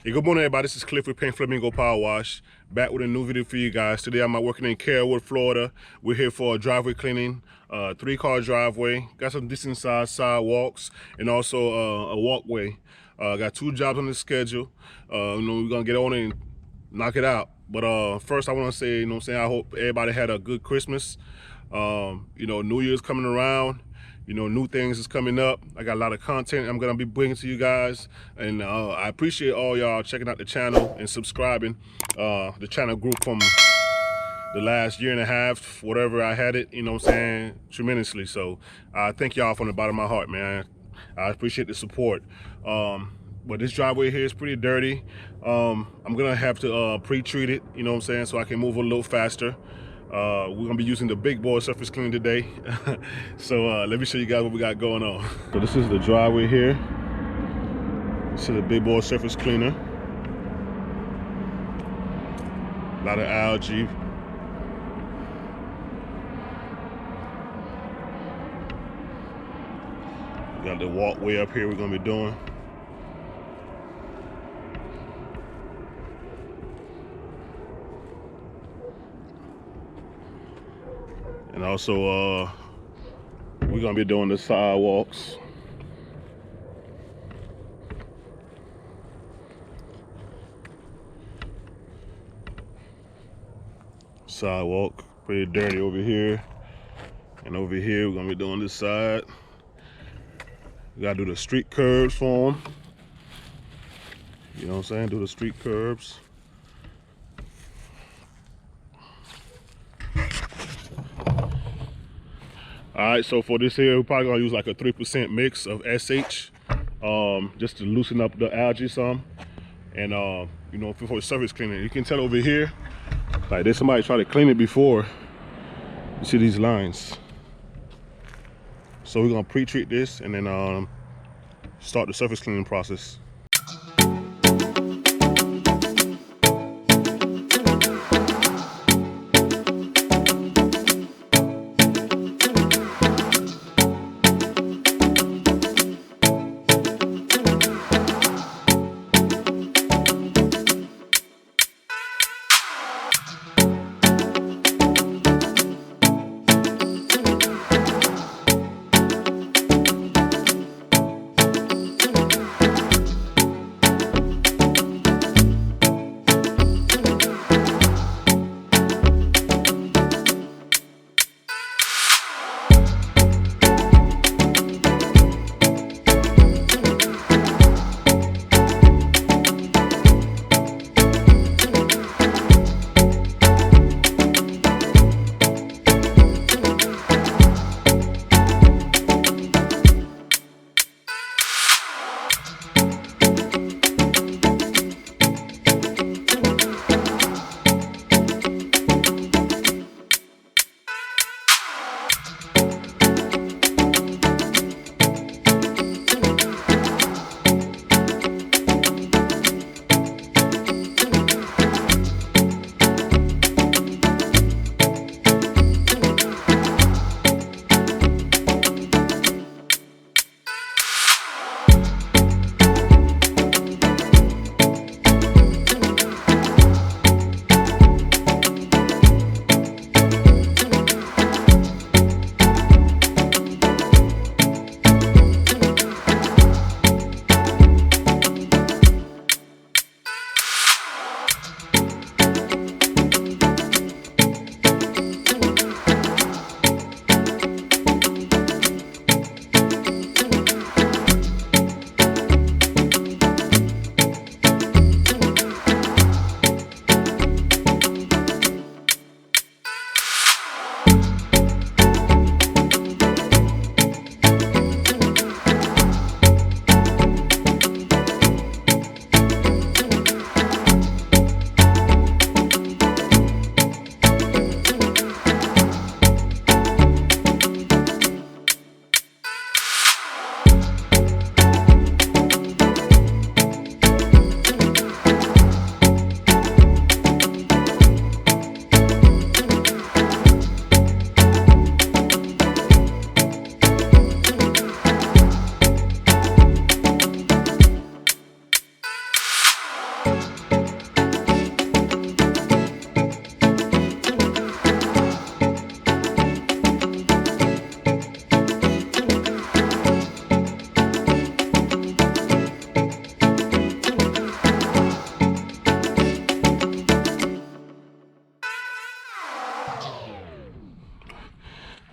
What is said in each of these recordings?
Hey, good morning, everybody. This is Cliff with Paint Flamingo Power Wash, back with a new video for you guys. Today I'm working in Carrollwood, Florida. We're here for a driveway cleaning, 3-car driveway. Got some decent sized sidewalks and also a walkway. Got 2 jobs on the schedule. We're gonna get on it and knock it out. But first I want to say, I hope everybody had a good Christmas. New Year's coming around. New things is coming up. I got a lot of content I'm gonna be bringing to you guys, and I appreciate all y'all checking out the channel and subscribing. The channel grew from the last year and a half, whatever I had it, tremendously. So I thank y'all from the bottom of my heart, man. I appreciate the support. But this driveway here is pretty dirty. I'm gonna have to pre-treat it, so I can move a little faster. We're gonna be using the big boy surface cleaner today. So let me show you guys what we got going on. So this is the driveway here. This is the big boy surface cleaner. A lot of algae. We got the walkway up here we're gonna be doing. And also, we're gonna be doing the sidewalks. Sidewalk, pretty dirty over here. And over here, we're gonna be doing this side. We gotta do the street curbs for them. You know what I'm saying? Do the street curbs. All right, so for this here, we're probably gonna use like a 3% mix of SH, just to loosen up the algae some. And for the surface cleaning, you can tell over here, like there's somebody trying to clean it before. You see these lines. So we're gonna pre-treat this and then start the surface cleaning process.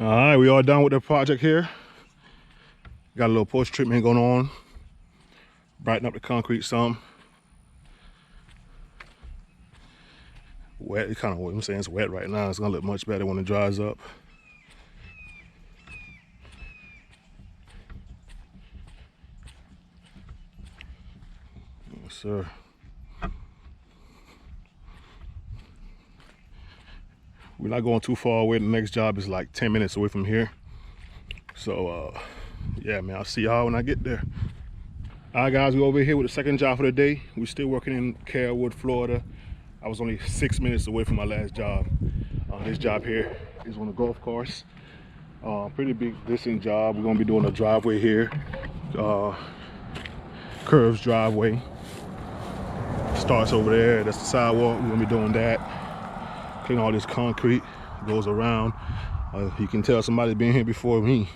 All right, we all done with the project here. Got a little post treatment going on. Brighten up the concrete some. Wet, it's kind of what I'm saying, it's wet right now. It's gonna look much better when it dries up. Yes, sir. We're not going too far away. The next job is like 10 minutes away from here. So, yeah, man, I'll see y'all when I get there. All right, guys, we're over here with the second job for the day. We're still working in Carrollwood, Florida. I was only 6 minutes away from my last job. This job here is on a golf course. Pretty big distance job. We're gonna be doing a driveway here. Curves driveway. Starts over there, that's the sidewalk. We're gonna be doing that. Clean all this concrete, goes around. You can tell somebody's been here before me.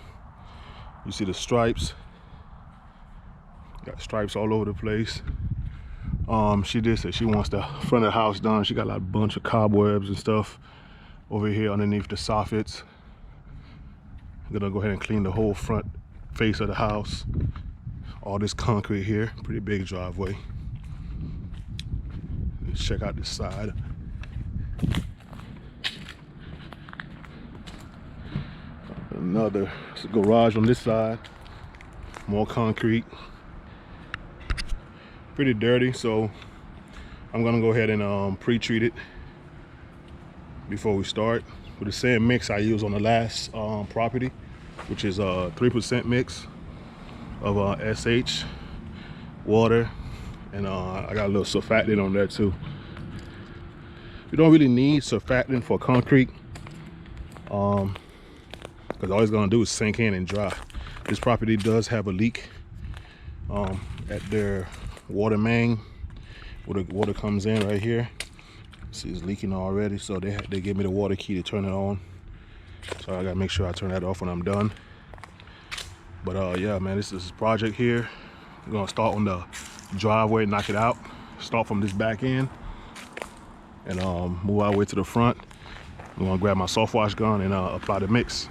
You see the stripes. Got stripes all over the place. She did say she wants the front of the house done. She got like a bunch of cobwebs and stuff over here underneath the soffits. I'm gonna go ahead and clean the whole front face of the house. All this concrete here, pretty big driveway. Let's check out this side. Another garage on this side. More concrete. Pretty dirty, so I'm gonna go ahead and pre-treat it before we start with the same mix I used on the last property, which is a 3% mix of SH, water, and I got a little surfactant on there too. You don't really need surfactant for concrete, because all it's gonna do is sink in and dry. This property does have a leak at their water main, where the water comes in right here. See, it's leaking already, so they gave me the water key to turn it on. So I gotta make sure I turn that off when I'm done. But yeah, man, this is a project here. We're gonna start on the driveway, knock it out, start from this back end, and move our way to the front. I'm gonna grab my soft wash gun and apply the mix.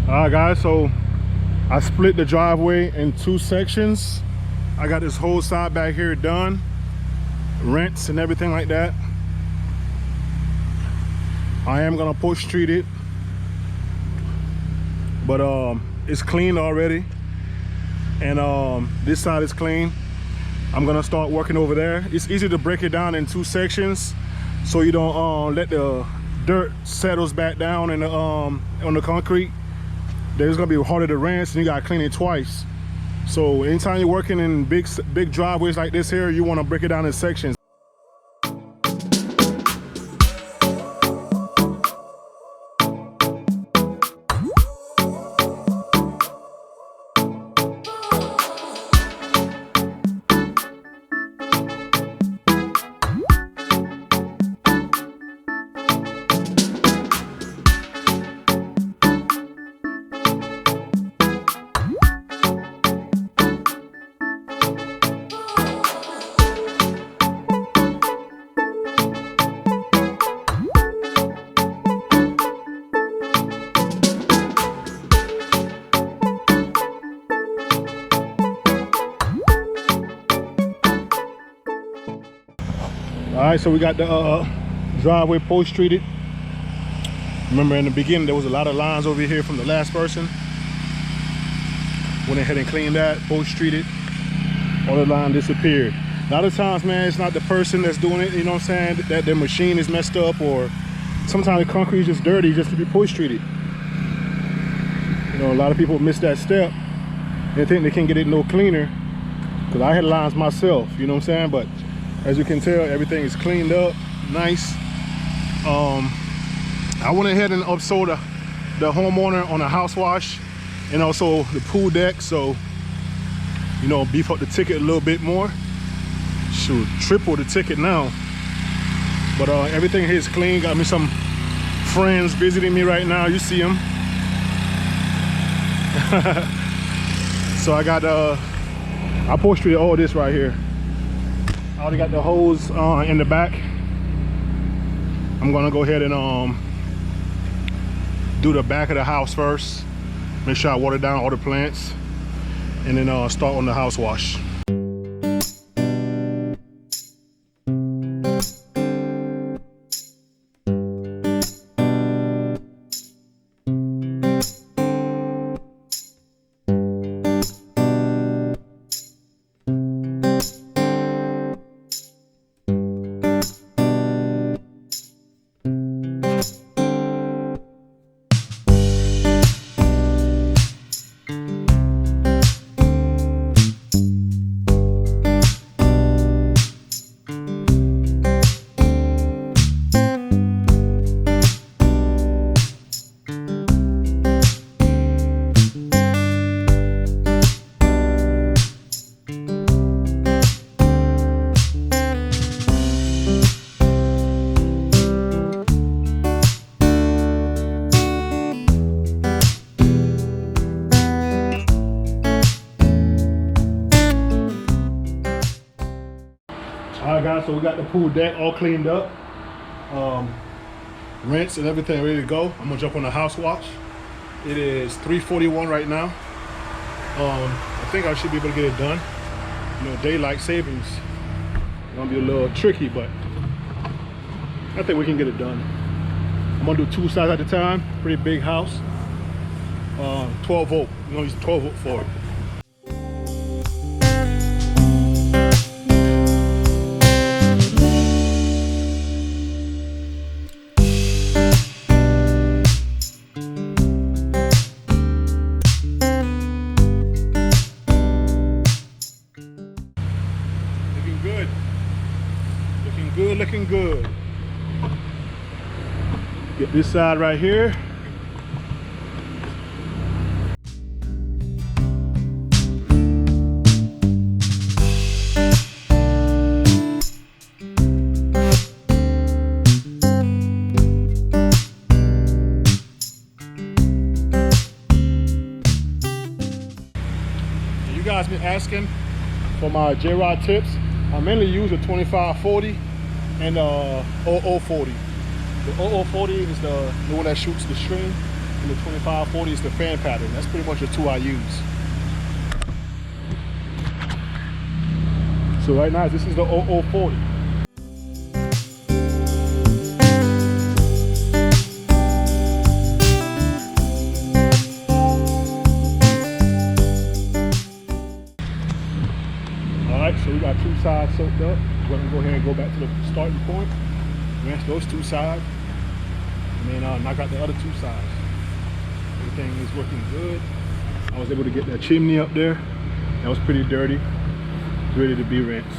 All right, guys, so I split the driveway in 2 sections. I got this whole side back here done, rents and everything like that. I am gonna push treat it, but it's clean already, and this side is clean. I'm gonna start working over there. It's easy to break it down in 2 sections. so you don't let the dirt settles back down in the on the concrete. There's gonna be harder to rinse, and you gotta clean it twice. So anytime you're working in big driveways like this here, you want to break it down in sections. All right, so we got the driveway post treated. Remember in the beginning there was a lot of lines over here from the last person. Went ahead and cleaned that, post treated. All the line disappeared. A lot of times, man, it's not the person that's doing it, you know what I'm saying, that their machine is messed up, or sometimes the concrete is just dirty just to be post treated. You know, a lot of people miss that step. They think they can't get it no cleaner, because I had lines myself, you know what I'm saying, but as you can tell, everything is cleaned up, nice. I went ahead and upsold the homeowner on a house wash and also the pool deck, so, you know, beef up the ticket a little bit more. Shoot, triple the ticket now. But everything here is clean. Got me some friends visiting me right now. You see them. So I got, I post treated all this right here. I already got the hose in the back. I'm gonna go ahead and do the back of the house first. Make sure I water down all the plants, and then start on the house wash. All right, guys, so we got the pool deck all cleaned up, rinse and everything ready to go. I'm gonna jump on the house wash. It is 3:41 right now. I think I should be able to get it done. You know, daylight savings gonna be a little tricky, but I think we can get it done. I'm gonna do 2 sides at a time. Pretty big house. 12 volt. You know, use 12 volt for it. Looking good. Get this side right here. You guys been asking for my J-Rod tips. I mainly use a 2540 and 0040. The 0040 is the one that shoots the string, and the 2540 is the fan pattern. That's pretty much the two I use. So right now, this is the 0040. All right, so we got 2 sides soaked up. We're gonna go ahead and go back to the starting point. rinse those two sides, and then knock out the other two sides. Everything is working good. I was able to get that chimney up there. That was pretty dirty. It's ready to be rinsed.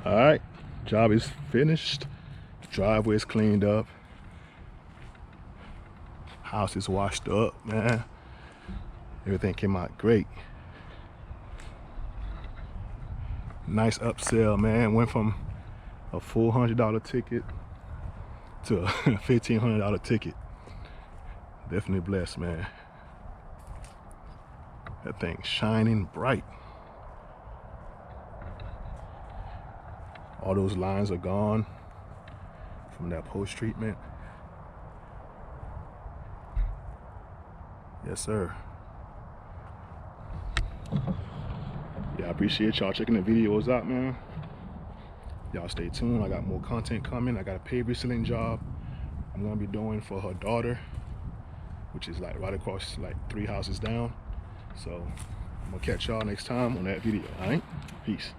All right, job is finished. Driveway is cleaned up. House is washed up, man. Everything came out great. Nice upsell, man. Went from a $400 ticket to a $1,500 ticket. Definitely blessed, man. That thing's shining bright. All those lines are gone from that post treatment. Yes, sir. Yeah, I appreciate y'all checking the videos out, man. Y'all stay tuned. I got more content coming. I got a paid reselling job I'm gonna be doing for her daughter, which is like right across, like 3 houses down. So I'm gonna catch y'all next time on that video. All right, peace.